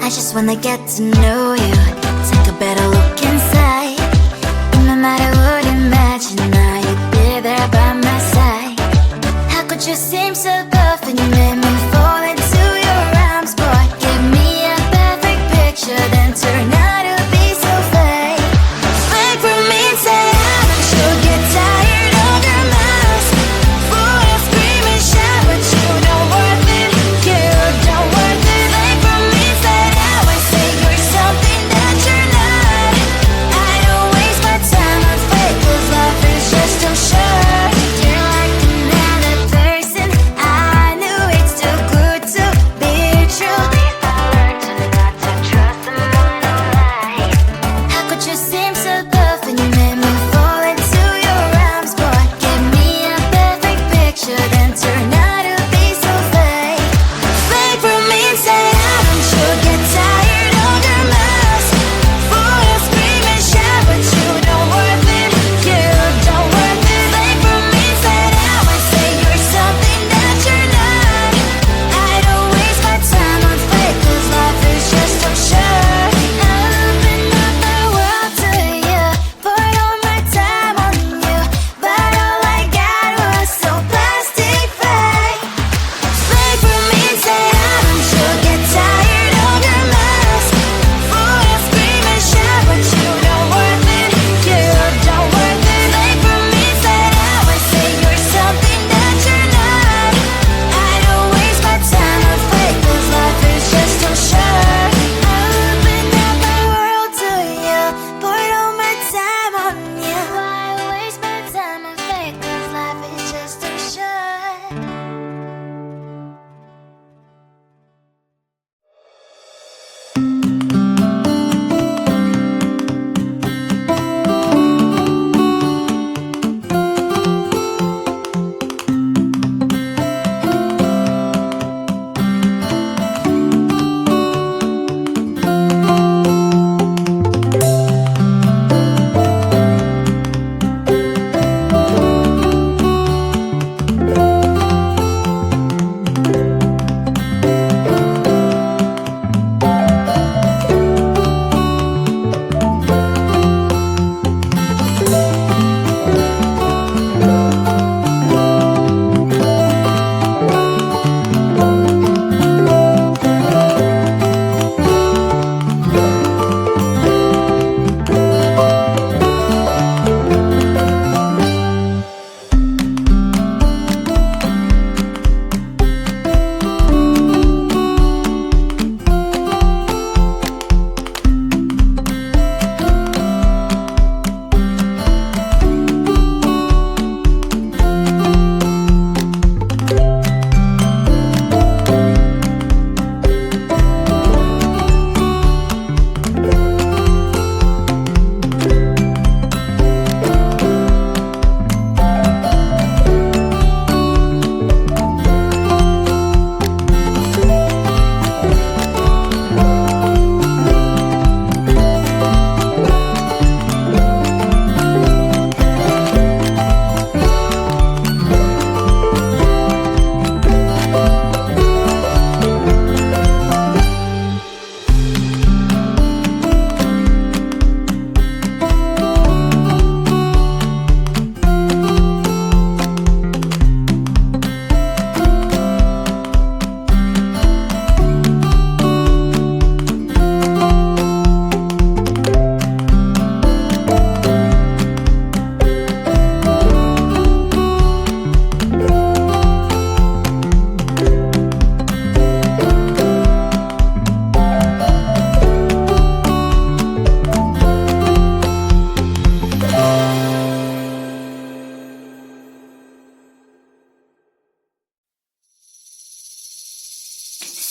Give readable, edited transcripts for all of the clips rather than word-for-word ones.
I just wanna get to know you. Take a better look inside. No matter what you imagine, now you'd be there by my side. How could you seem so perfect? You made me fall into your arms, boy. Give me a perfect picture, then turn out to be so fake. Fake from inside, I'm sure get tired of your mouth. Full of scream and shout, but you don't worth it. You don't worth it. Fake from inside out, I say you're something that you're not. I don't waste my time on fake, 'cause life is just too short. You're like another person, I knew it's too good to be true. I learned to not to trust someone no lie. How could you seem so perfect? You made me fall into your arms, boy. Give me a perfect picture, then turn out to be so fake. Fake from inside out, I'm sure get tired of your mouth. Full of scream and shout, but you don't worth it. You don't worth it. Fake from inside out, I say you're something that you're not. I don't waste my time on fake, 'cause life is just too short. I open up the world to you, poured all my time on you, but all I got was so plastic fake. Fake from inside out, I'm sure get tired of your mouth. Full of scream and shout, but you don't worth it. You don't worth it. Fake from inside out, I say you're something that you're not. I don't waste my time on fake, 'cause life is just too short. I open up the world to you, poured all my time on you. Why waste my time on fake, 'cause life is just too short.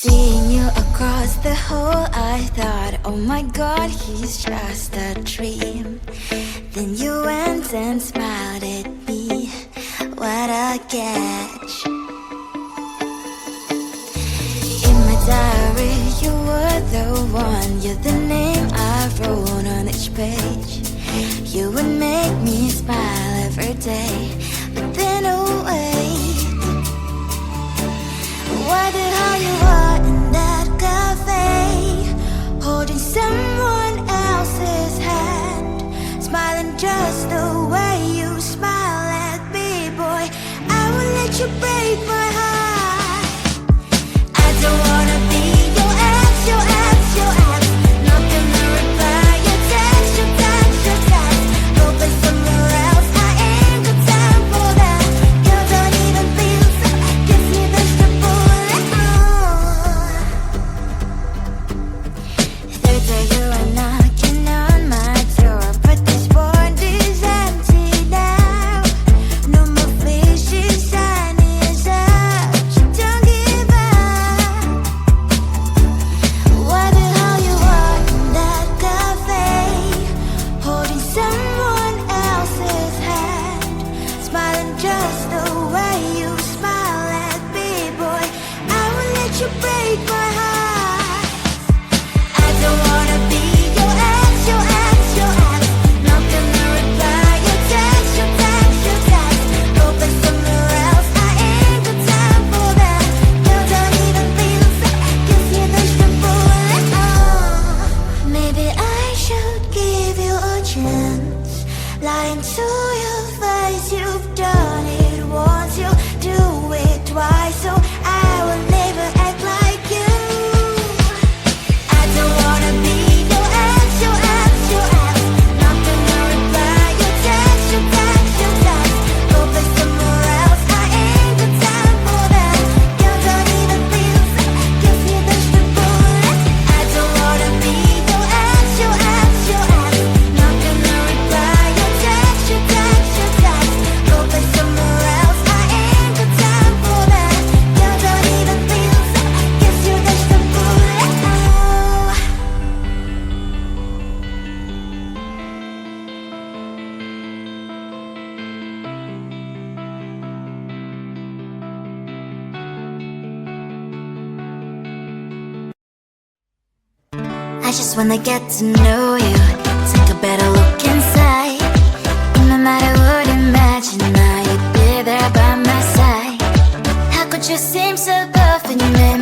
Seeing you across the hall, I thought, oh my god, he's just a dream. Then you went and smiled at me, what a catch. In my diary, you were the one, you're the name I wrote on each page. You would make me smile every day, but then oh wait, why the hell you are in that cafe? I just wanna get to know you. Take a better look inside. No matter what imagine, now you'd be there by my side. How could you seem so buff and you made